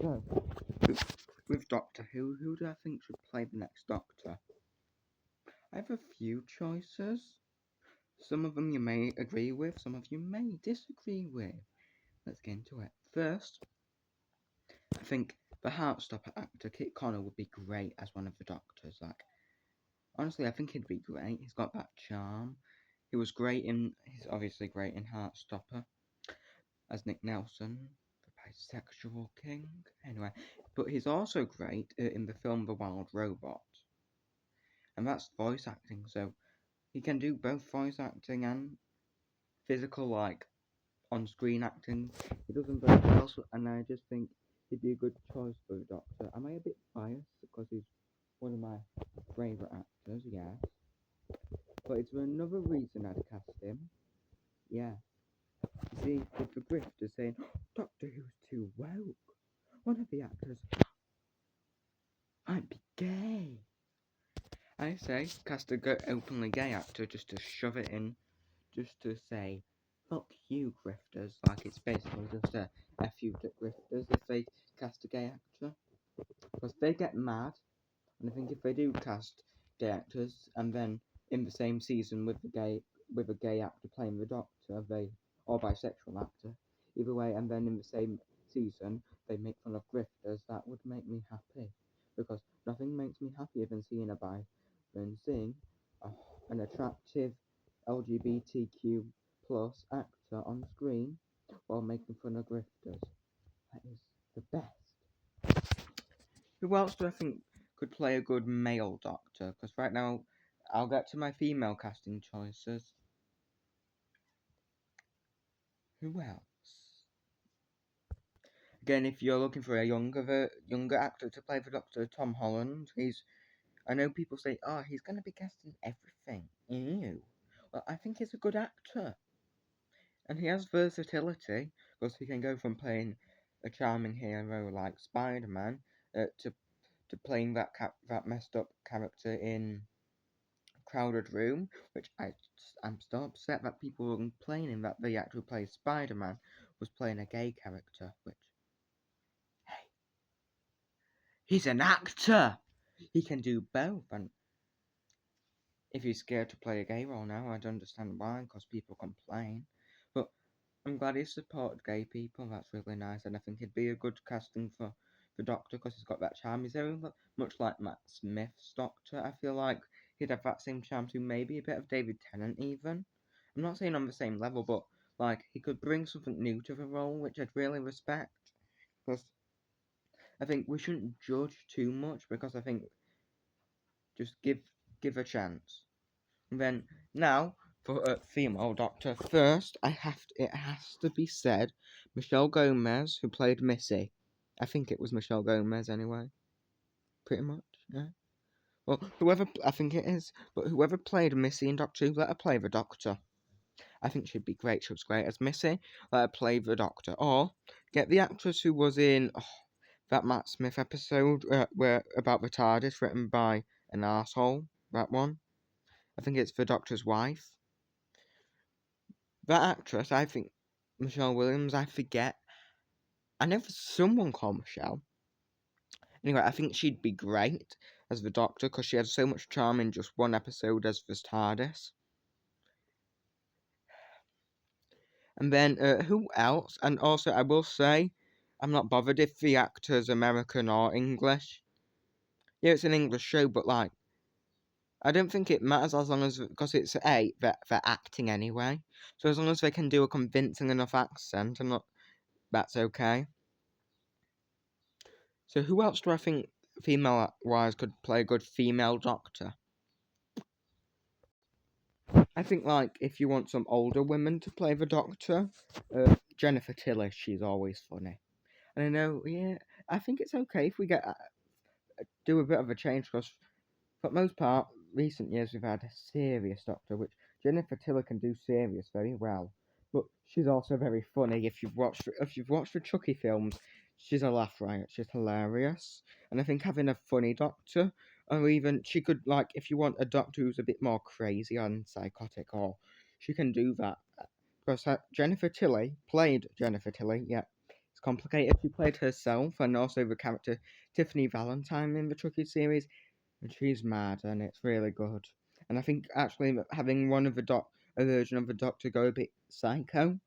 So, with Doctor Who do I think should play the next Doctor? I have a few choices. Some of them you may agree with, some of you may disagree with. Let's get into it. First, I think the Heartstopper actor Kit Connor would be great as one of the Doctors. Like, honestly, I think he'd be great. He's got that charm. He's obviously great in Heartstopper as Nick Nelson, the bisexual king. Anyway, but he's also great in the film The Wild Robot, and that's voice acting. So he can do both voice acting and physical, like on-screen acting. He does them both well, and I just think he'd be a good choice for the Doctor. Am I a bit biased because he's one of my favourite actors? Yes, but it's for another reason I'd cast him. Yeah. See, if the grifters saying, Doctor Who's too woke, one of the actors might be gay. I say, cast a openly gay actor just to shove it in, just to say, fuck you, grifters. Like, it's basically just a F you to grifters if they cast a gay actor. Because they get mad, and I think if they do cast gay actors, and then in the same season with a gay actor playing the Doctor, or bisexual actor, either way, and then in the same season they make fun of grifters, that would make me happy, because nothing makes me happier than seeing an attractive LGBTQ plus actor on screen while making fun of grifters. That is the best. Who else do I think could play a good male Doctor? Because right now, I'll get to my female casting choices. Who else? Again, if you're looking for a younger actor to play the Doctor, Tom Holland. I know people say, oh, he's going to be casting everything. Ew. Well, I think he's a good actor. And he has versatility, because he can go from playing a charming hero like Spider-Man to playing that messed up character in Crowded Room, which I'm still upset that people were complaining that the actor who plays Spider-Man was playing a gay character, which, hey, he's an actor! He can do both, and if he's scared to play a gay role now, I don't understand why, because people complain. But I'm glad he supported gay people, that's really nice, and I think he'd be a good casting for the Doctor, because he's got that charm. He's very much like Matt Smith's Doctor. I feel like he'd have that same charm to maybe a bit of David Tennant even. I'm not saying on the same level, but like he could bring something new to the role, which I'd really respect. Because I think we shouldn't judge too much, because I think just give a chance. And then now for a female Doctor. First, it has to be said, Michelle Gomez, who played Missy. I think it was Michelle Gomez anyway. Pretty much, yeah. Well, I think it is, but whoever played Missy in Doctor Who, let her play the Doctor. I think she'd be great. She was great as Missy. Let her play the Doctor. Or get the actress who was in that Matt Smith episode where about the TARDIS, written by an arsehole. That one. I think it's the Doctor's wife. That actress, I think, Michelle Williams, I forget. I know someone called Michelle. Anyway, I think she'd be great as the Doctor, because she had so much charm in just one episode as the TARDIS. And then, who else? And also, I will say, I'm not bothered if the actor's American or English. Yeah, it's an English show, but like, I don't think it matters as long as, because it's they're acting anyway. So as long as they can do a convincing enough accent, that's okay. So who else do I think female-wise could play a good female Doctor? I think, like, if you want some older women to play the Doctor, Jennifer Tilly, she's always funny. And I know, yeah, I think it's okay if we do a bit of a change, because for the most part, recent years we've had a serious Doctor, which Jennifer Tilly can do serious very well. But she's also very funny. If you've watched the Chucky films, she's a laugh riot. She's hilarious. And I think having a funny Doctor, or even she could, like, if you want a Doctor who's a bit more crazy and psychotic, or she can do that. Because Jennifer Tilly played Jennifer Tilly. Yeah, it's complicated. She played herself and also the character Tiffany Valentine in the Chucky series, and she's mad, and it's really good. And I think actually having one of a version of the Doctor go a bit psycho,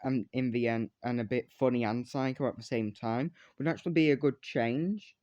and in the end, and a bit funny and psycho at the same time, would actually be a good change,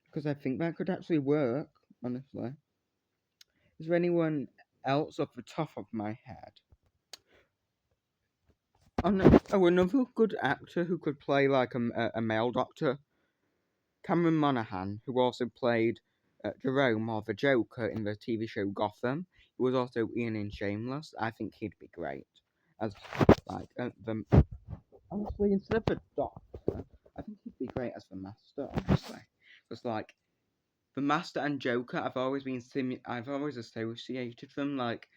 because I think that could actually work. Honestly, is there anyone else off the top of my head? Oh, no. Oh, another good actor who could play like a male Doctor, Cameron Monaghan, who also played Jerome or the Joker in the TV show Gotham. He was also Ian in Shameless. I think he'd be great as like the honestly instead of the Doctor, I think he'd be great as the Master. Honestly, because like the Master and Joker, I've always associated them like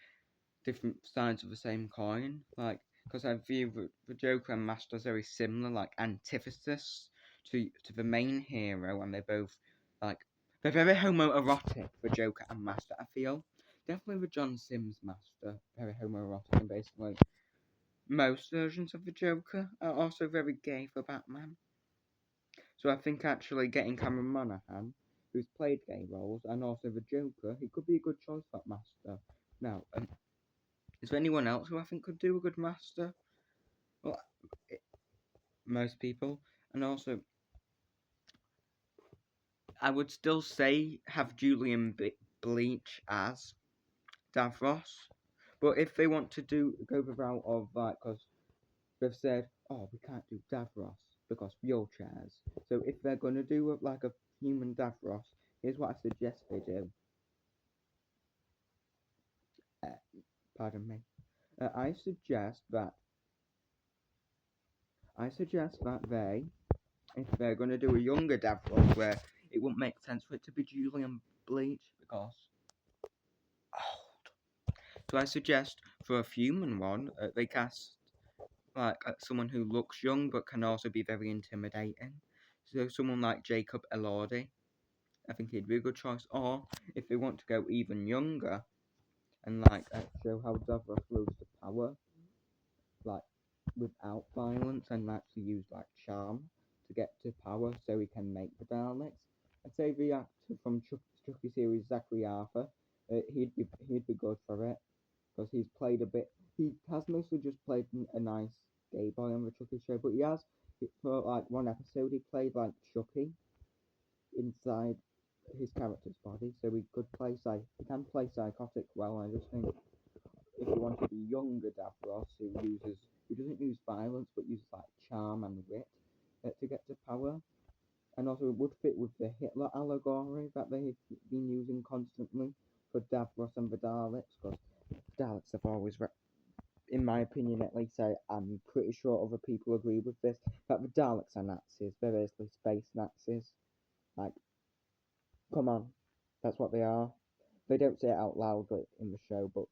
different sides of the same coin. Like, because I view the Joker and Master as very similar, like antithesis to the main hero, and they're very homoerotic. The Joker and Master, I feel definitely the John Sims Master, very homoerotic, and basically most versions of the Joker are also very gay for Batman. So I think actually getting Cameron Monaghan, who's played gay roles, and also the Joker, he could be a good choice for Master. Now, is there anyone else who I think could do a good Master? Well, most people. And also, I would still say have Julian Bleach as Davros. But if they want to go the route of like, because they've said, oh, we can't do Davros because wheelchairs. So if they're going to do like a human Davros, here's what I suggest they do. Pardon me. I suggest that they, if they're going to do a younger Davros, where it wouldn't make sense for it to be Julian Bleach because old. So I suggest for a human one, they cast like someone who looks young but can also be very intimidating. So someone like Jacob Elordi, I think he'd be a good choice. Or if they want to go even younger and like show how Davros rose to power, like without violence and actually use like charm to get to power so he can make the Daleks. I'd say the actor from Chucky series, Zachary Arthur, he'd be good for it because he's played a bit. He has mostly just played a nice gay boy on the Chucky show, but he has for like one episode he played like Chucky inside his character's body, so he can play psychotic well. I just think if you wanted a younger Davros who doesn't use violence but uses like charm and wit to get to power, and also it would fit with the Hitler allegory that they've been using constantly for Davros and the Daleks, because Daleks have always, in my opinion at least, I'm pretty sure other people agree with this, that the Daleks are Nazis. They're basically space Nazis. Like, come on, that's what they are. They don't say it out loud in the show, but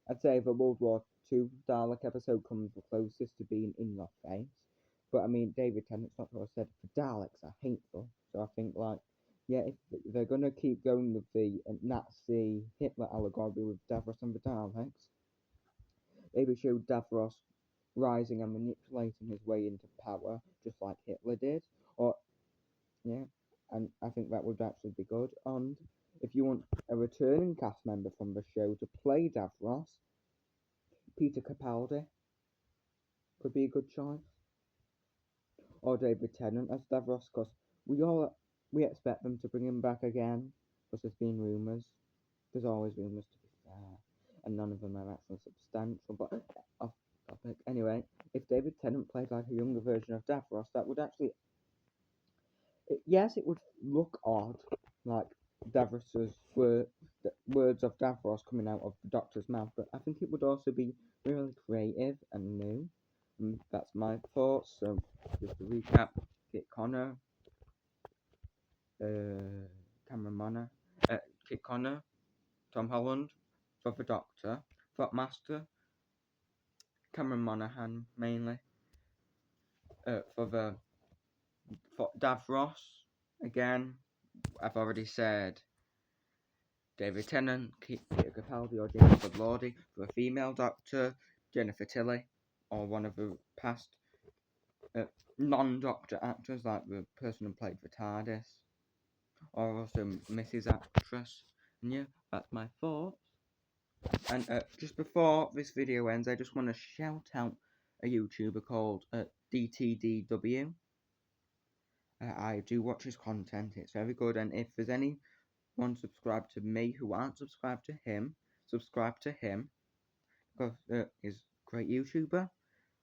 I'd say the World War II Dalek episode comes the closest to being in your face. But I mean, David Tennant's not what I said. The Daleks are hateful, so I think like, yeah, if they're gonna keep going with the Nazi Hitler allegory with Davros and the Daleks, maybe show Davros rising and manipulating his way into power, just like Hitler did. Or yeah, and I think that would actually be good. And if you want a returning cast member from the show to play Davros, Peter Capaldi could be a good choice, or David Tennant as Davros, because we expect them to bring him back again, because there's been rumours. There's always rumours, to be fair, and none of them are actually substantial. But off topic. Anyway, if David Tennant played like a younger version of Davros, that would actually, yes, it would look odd, like Davros's words of Davros coming out of the Doctor's mouth, but I think it would also be really creative and new. And that's my thoughts. So just to recap: Kit Connor, Cameron Monaghan, Kit Connor, Tom Holland for the Doctor, for Master, Cameron Monaghan mainly, for Davros. Again, I've already said David Tennant, Peter Capaldi, or Jacob Lordy for a female Doctor, Jennifer Tilly, or one of the past non-doctor actors, like the person who played the TARDIS, or also Mrs. Actress. And yeah, that's my thoughts. And just before this video ends, I just want to shout out a YouTuber called DTDW. I do watch his content, it's very good, and if there's anyone subscribed to me who aren't subscribed to him, subscribe to him, because he's a great YouTuber.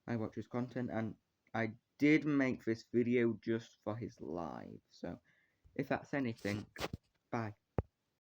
I watch his content, and I did make this video just for his live, so if that's anything, bye.